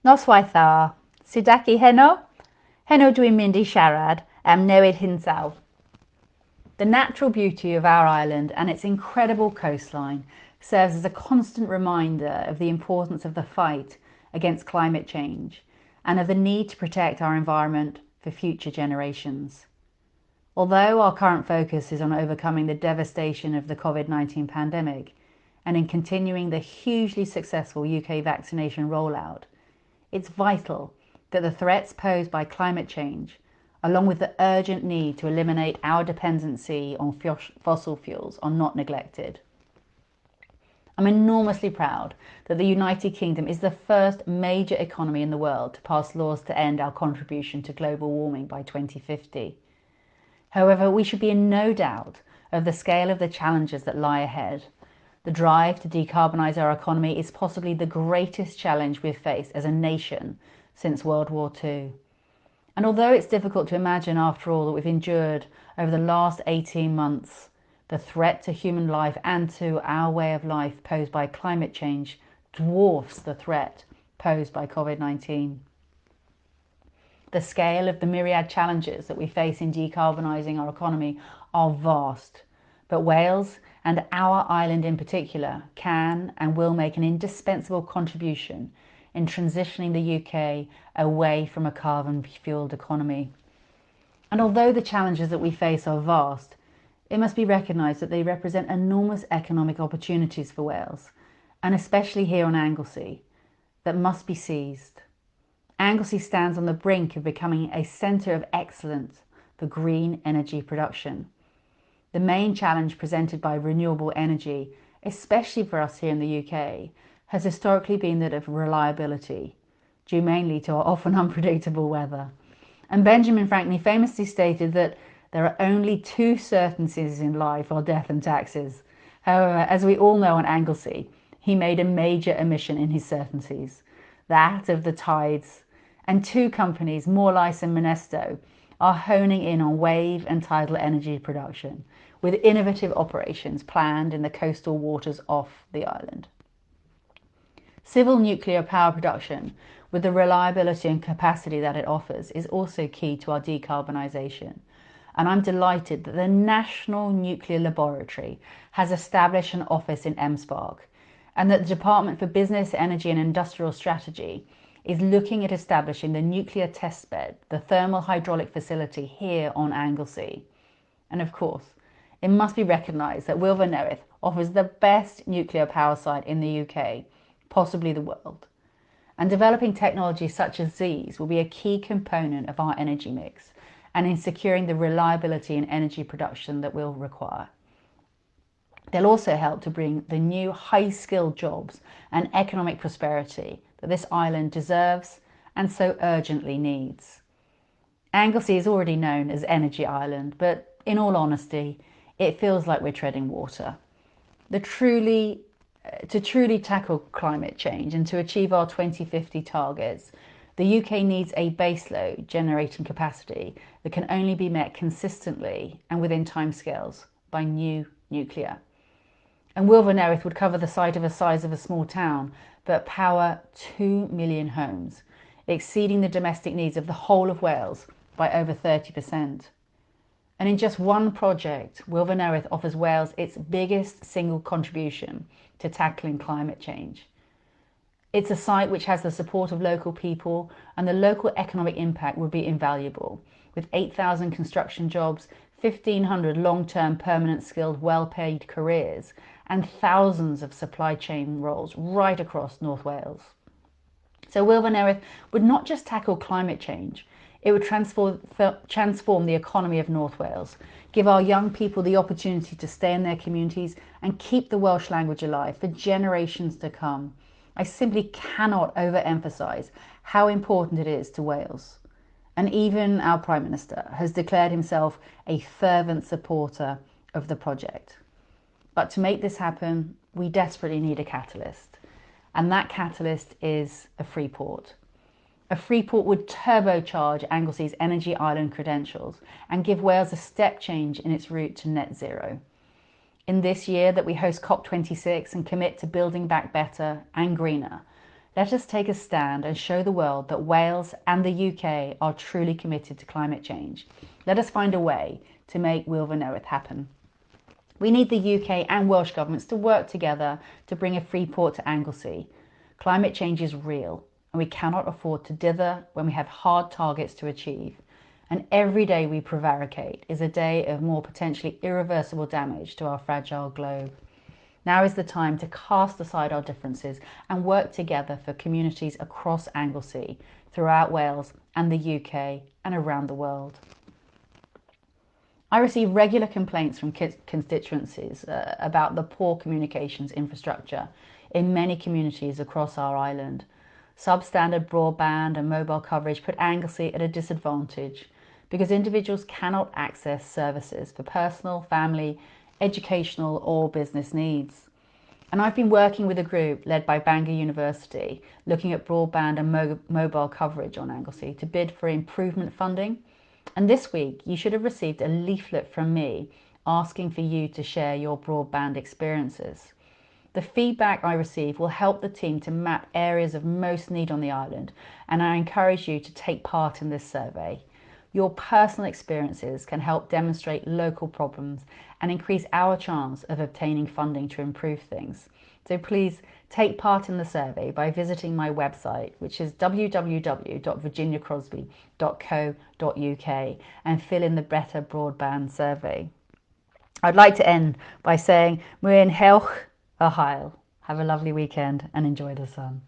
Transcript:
Noswaith Sudaki Heno dwi'n mynd i siarad am newid hinsawdd. The natural beauty of our island and its incredible coastline serves as a constant reminder of the importance of the fight against climate change and of the need to protect our environment for future generations. Although our current focus is on overcoming the devastation of the COVID-19 pandemic and in continuing the hugely successful UK vaccination rollout, it's vital that the threats posed by climate change, along with the urgent need to eliminate our dependency on fossil fuels, are not neglected. I'm enormously proud that the United Kingdom is the first major economy in the world to pass laws to end our contribution to global warming by 2050. However, we should be in no doubt of the scale of the challenges that lie ahead. The drive to decarbonise our economy is possibly the greatest challenge we've faced as a nation since World War II. And although it's difficult to imagine, after all, that we've endured over the last 18 months, the threat to human life and to our way of life posed by climate change dwarfs the threat posed by COVID-19. The scale of the myriad challenges that we face in decarbonising our economy are vast, but Wales, and our island in particular, can and will make an indispensable contribution in transitioning the UK away from a carbon-fuelled economy. And although the challenges that we face are vast, it must be recognised that they represent enormous economic opportunities for Wales, and especially here on Anglesey, that must be seized. Anglesey stands on the brink of becoming a centre of excellence for green energy production. The main challenge presented by renewable energy, especially for us here in the UK, has historically been that of reliability, due mainly to our often unpredictable weather. And Benjamin Franklin famously stated that there are only two certainties in life, are death and taxes. However, as we all know on Anglesey, he made a major omission in his certainties, that of the tides, and two companies, Morlice and Monesto, are honing in on wave and tidal energy production, with innovative operations planned in the coastal waters off the island. Civil nuclear power production, with the reliability and capacity that it offers, is also key to our decarbonisation. And I'm delighted that the National Nuclear Laboratory has established an office in MSpark, and that the Department for Business, Energy and Industrial Strategy is looking at establishing the nuclear testbed, the thermal hydraulic facility here on Anglesey. And of course, it must be recognised that Wilvernerith offers the best nuclear power site in the UK, possibly the world. And developing technologies such as these will be a key component of our energy mix and in securing the reliability and energy production that we'll require. They'll also help to bring the new high-skilled jobs and economic prosperity that this island deserves and so urgently needs. Anglesey is already known as Energy Island, but in all honesty, it feels like we're treading water. To truly tackle climate change and to achieve our 2050 targets, the UK needs a baseload generating capacity that can only be met consistently and within timescales by new nuclear. And Wilvernerith would cover the size of a small town, but power 2 million homes, exceeding the domestic needs of the whole of Wales by over 30%. And in just one project, Wilvernerith offers Wales its biggest single contribution to tackling climate change. It's a site which has the support of local people, and the local economic impact would be invaluable, with 8,000 construction jobs, 1,500 long-term permanent skilled well-paid careers, and thousands of supply chain roles right across North Wales. So Wilvernerith would not just tackle climate change, it would transform the economy of North Wales, give our young people the opportunity to stay in their communities and keep the Welsh language alive for generations to come. I simply cannot overemphasise how important it is to Wales. And even our Prime Minister has declared himself a fervent supporter of the project. But to make this happen, we desperately need a catalyst. And that catalyst is a free port. A free port would turbocharge Anglesey's energy island credentials and give Wales a step change in its route to net zero. In this year that we host COP26 and commit to building back better and greener, Let us take a stand and show the world that Wales and the UK are truly committed to climate change. Let us find a way to make Wyl Fy happen. We need the UK and Welsh governments to work together to bring a free port to Anglesey. Climate change is real, and we cannot afford to dither when we have hard targets to achieve. And every day we prevaricate is a day of more potentially irreversible damage to our fragile globe. Now is the time to cast aside our differences and work together for communities across Anglesey, throughout Wales and the UK and around the world. I receive regular complaints from constituencies about the poor communications infrastructure in many communities across our island. Substandard broadband and mobile coverage put Anglesey at a disadvantage because individuals cannot access services for personal, family, educational or business needs. And I've been working with a group led by Bangor University looking at broadband and mobile coverage on Anglesey to bid for improvement funding. And this week you should have received a leaflet from me asking for you to share your broadband experiences. The feedback I receive will help the team to map areas of most need on the island, and I encourage you to take part in this survey. Your personal experiences can help demonstrate local problems and increase our chance of obtaining funding to improve things. So please take part in the survey by visiting my website, which is www.virginiacrosbie.co.uk, and fill in the Better Broadband Survey. I'd like to end by saying, Mwyn hewch a hael. Have a lovely weekend and enjoy the sun.